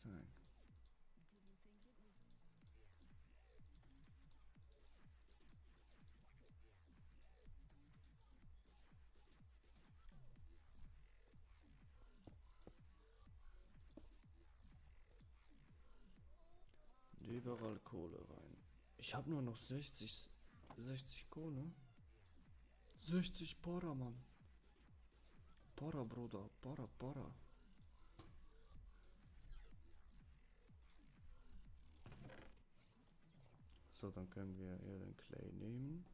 Zack. Und überall Kohle rein. Ich habe nur noch 60 Kohle. 60 Para, Mann. Para, Bruder. Para. So, dann können wir hier den Clay nehmen.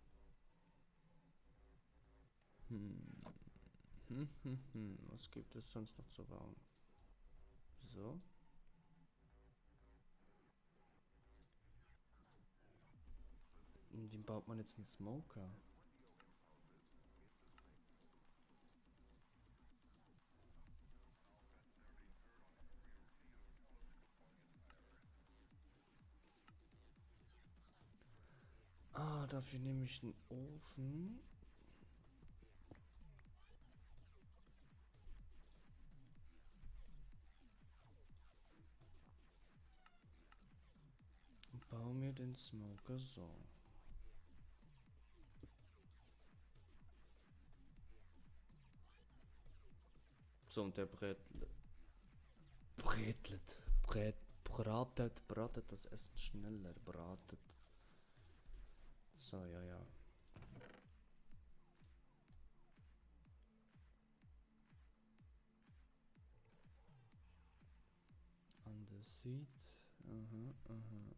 Was gibt es sonst noch zu bauen? So. Und wie baut man jetzt einen Smoker? Ah, dafür nehme ich einen Ofen. Und baue mir den Smoker so. So, und der bratet das Essen schneller, bratet. So, ja. Andesit. Aha.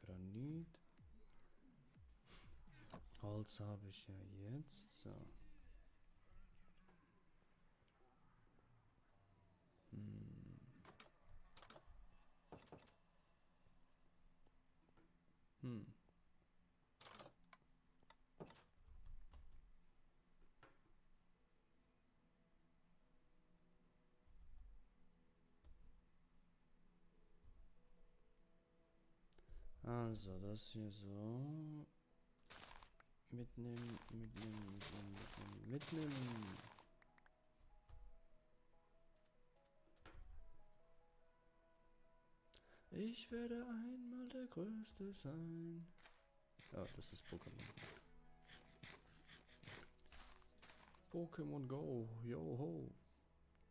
Granit. Holz habe ich ja jetzt. So. Also, das hier so. Mitnehmen. Ich werde einmal der Größte sein. Ja, das ist Pokémon. Pokémon Go. Yo ho.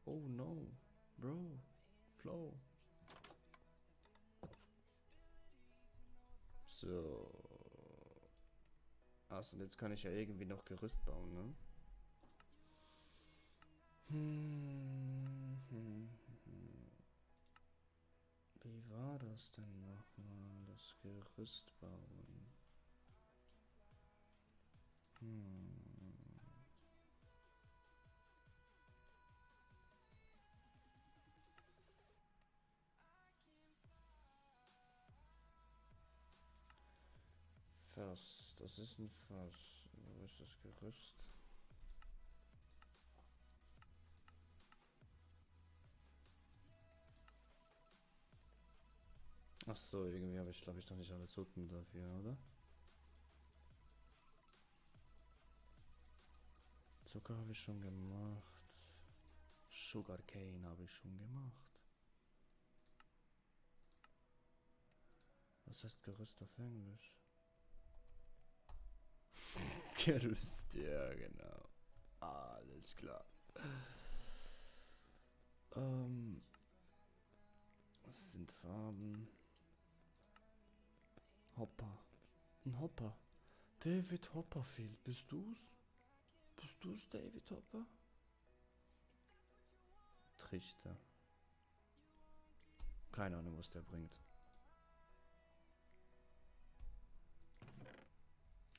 Oh no. Bro. Flow. So. Achso, und jetzt kann ich ja irgendwie noch Gerüst bauen, ne? Wie war das denn nochmal, das Gerüst bauen? Fass, das ist ein Fass. Wo ist das Gerüst? Ach so, irgendwie habe ich, glaube ich, noch nicht alle Zutten dafür, oder? Zucker habe ich schon gemacht. Sugarcane habe ich schon gemacht. Was heißt Gerüst auf Englisch? Gerüst, ja genau. Alles klar. Was sind Farben? Hopper. Ein Hopper. David Hopperfield, bist du's? Bist du's, David Hopper? Trichter. Keine Ahnung, was der bringt.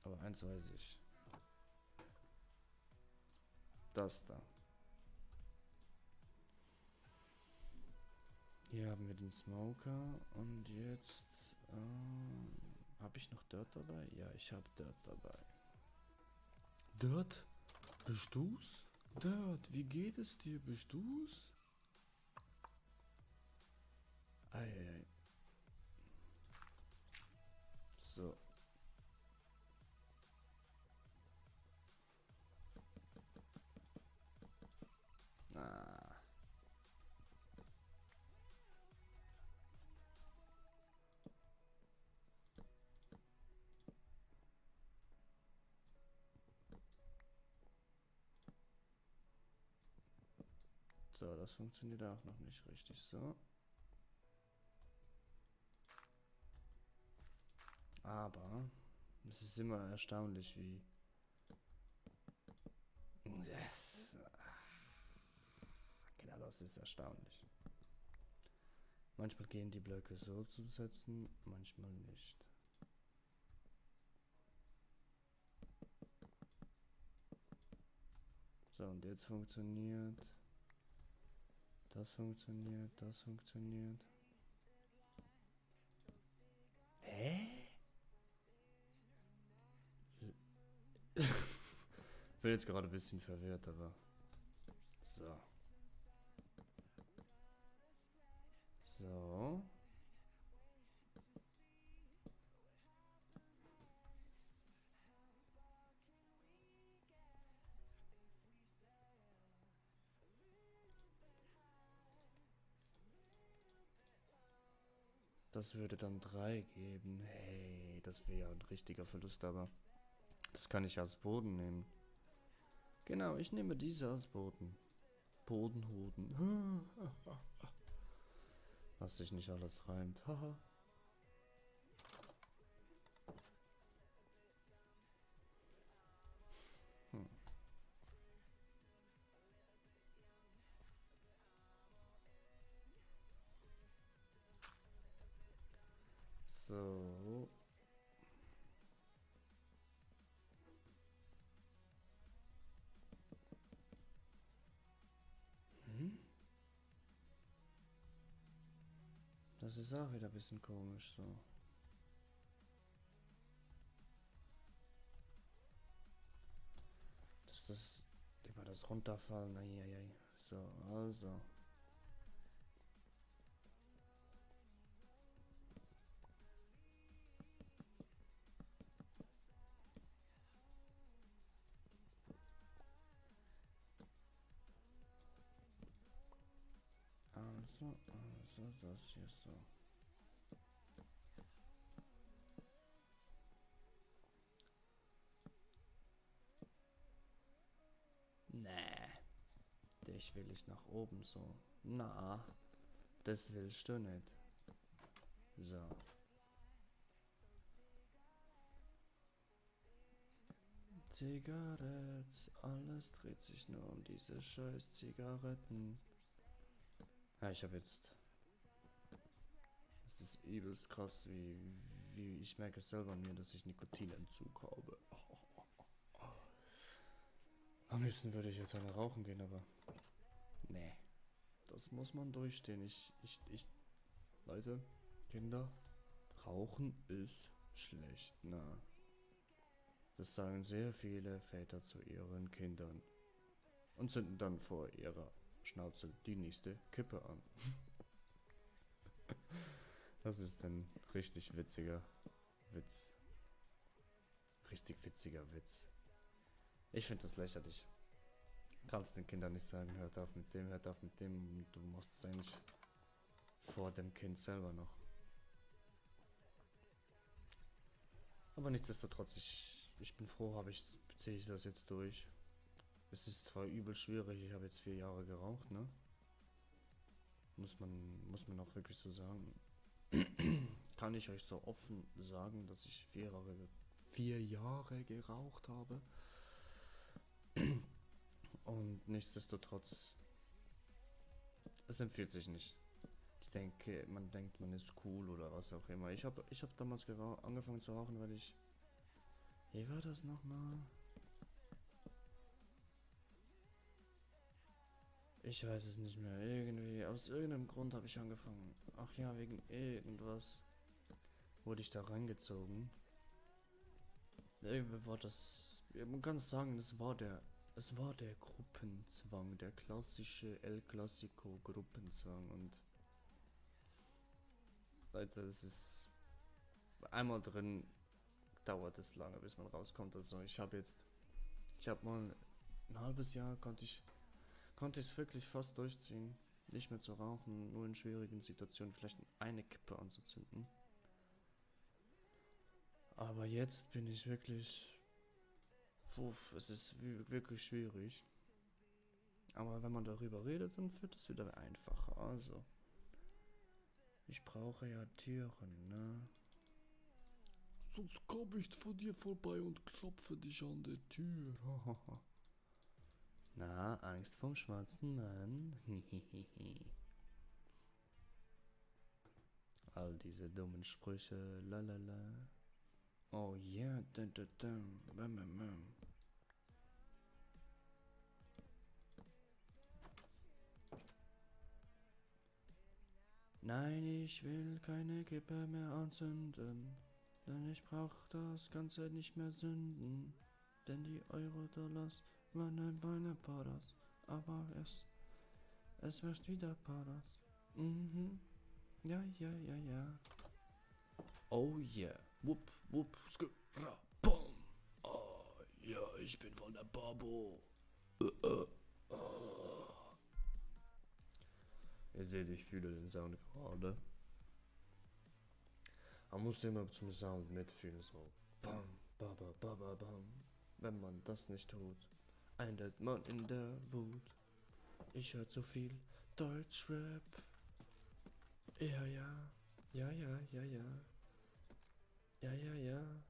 Aber eins weiß ich. Das da. Hier haben wir den Smoker und jetzt habe ich noch Dirt dabei? Ja, ich habe Dirt dabei. Dirt? Bist du's? Dirt, wie geht es dir? Bist du's? Eieiei. So. Ah. das funktioniert auch noch nicht richtig so. Aber es ist immer erstaunlich, wie... Yes. Genau, das ist erstaunlich. Manchmal gehen die Blöcke so zu setzen, manchmal nicht. So, und jetzt funktioniert. Das funktioniert, das funktioniert. Hä? Ich bin jetzt gerade ein bisschen verwirrt, aber... So. So. Das würde dann 3 geben. Hey, das wäre ja ein richtiger Verlust, aber das kann ich als Boden nehmen. Genau, ich nehme diese als Boden. Bodenhoden. Was sich nicht alles reimt. Haha. Hm. So. Hm? Das ist auch wieder ein bisschen komisch so. Dass das über das runterfallen. Eieiei. So, also. Also, das hier so. Nee. Dich will ich nach oben so. Na, das willst du nicht. So. Zigaretts, alles dreht sich nur um diese scheiß Zigaretten. Ja, ich habe jetzt... Es ist übelst krass, wie ich merke es selber an mir, dass ich Nikotinentzug habe. Am liebsten würde ich jetzt eine rauchen gehen, aber... Nee. Das muss man durchstehen. Leute, Kinder, Rauchen ist schlecht, na. Das sagen sehr viele Väter zu ihren Kindern und zünden dann vor ihrer Schnauze die nächste Kippe an. Das ist ein richtig witziger Witz. Richtig witziger Witz. Ich finde das lächerlich. Kannst den Kindern nicht sagen, hört auf mit dem, hört auf mit dem. Du machst es eigentlich vor dem Kind selber noch. Aber nichtsdestotrotz, ich bin froh, ziehe ich das jetzt durch. Es ist zwar übel schwierig, ich habe jetzt 4 Jahre geraucht, ne? Muss man auch wirklich so sagen. Kann ich euch so offen sagen, dass ich 4 Jahre geraucht habe. Und nichtsdestotrotz, es empfiehlt sich nicht. Ich denke, man denkt, man ist cool oder was auch immer. Ich hab damals angefangen zu rauchen, weil ich... Wie war das nochmal? Ich weiß es nicht mehr. Irgendwie, aus irgendeinem Grund habe ich angefangen. Ach ja, wegen irgendwas wurde ich da reingezogen. Irgendwie war das... Ja, man kann sagen, es war der Gruppenzwang, der klassische El Clasico Gruppenzwang. Und Leute, es ist einmal drin, dauert es lange, bis man rauskommt. Also ich habe mal ein halbes Jahr konnte ich es wirklich fast durchziehen, nicht mehr zu rauchen, nur in schwierigen Situationen vielleicht eine Kippe anzuzünden. Aber jetzt bin ich wirklich, es ist wirklich schwierig. Aber wenn man darüber redet, dann wird es wieder einfacher. Also, ich brauche ja Türen, ne? Sonst komme ich vor dir vorbei und klopfe dich an der Tür. Na, Angst vom schwarzen Mann? All diese dummen Sprüche, lalala. Oh ja, dun, dun, dun, bam, bam, bam. Nein, ich will keine Kippe mehr anzünden, denn ich brauch das Ganze nicht mehr sünden. Denn die Euro-Dollars waren meine Paras, aber es wird wieder Paras. Mhm, ja, ja, ja, ja. Oh yeah, wupp, wupp, skra, bom. Oh ja, ich bin von der Babo. Oh. Ihr seht, ich fühle den Sound gerade. Man muss immer zum Sound mitfühlen, so. Bam, baba, baba, bam. Wenn man das nicht tut, endet man in der Wut. Ich hör zu viel Deutschrap. Ja, ja. Ja, ja, ja, ja. Ja, ja, ja.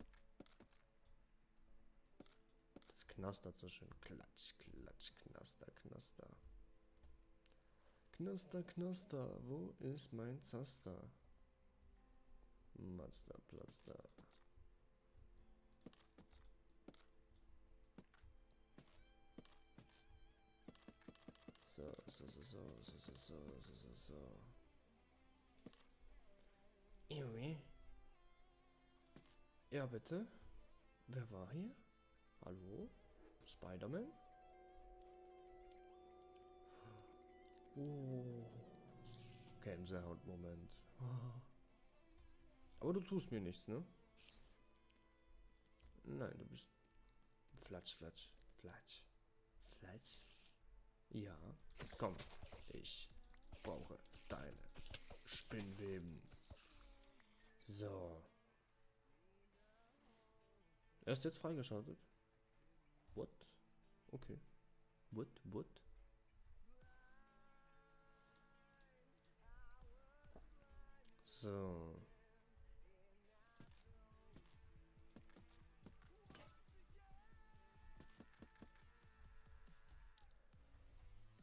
Das knastert so schön. Klatsch, klatsch, knaster, knaster. Knaster, knaster, wo ist mein Zaster? Mazda, Platzda. So, so, so, so, so, so, so, so, so, so. Junge? Ja, bitte? Wer war hier? Hallo? Spider-Man? Oh. Gänsehaut-Moment. Aber du tust mir nichts, ne? Nein, du bist Flatsch, Flatsch, Flatsch, Flatsch. Ja, komm, ich brauche deine Spinnweben. So. Er ist jetzt freigeschaltet. What? Okay. What? So.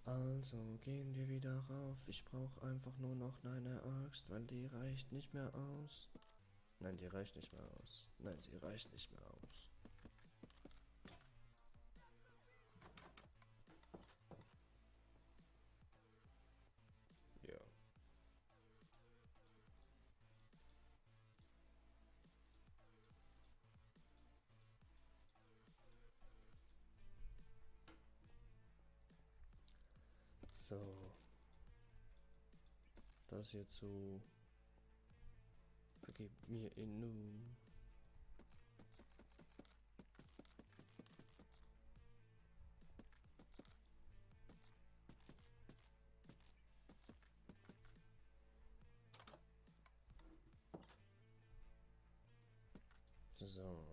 Also gehen wir wieder rauf. Ich brauche einfach nur noch eine Axt, weil die reicht nicht mehr aus. Nein, die reicht nicht mehr aus. Nein, sie reicht nicht mehr aus. Ja. So. Das hierzu. Vergib mir in nun. So.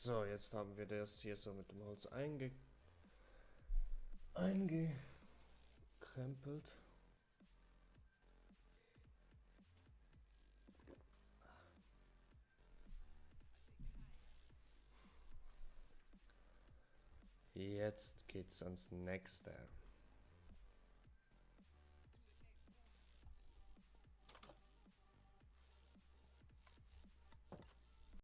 So, jetzt haben wir das hier so mit dem Holz eingekrempelt. Jetzt geht's ans nächste.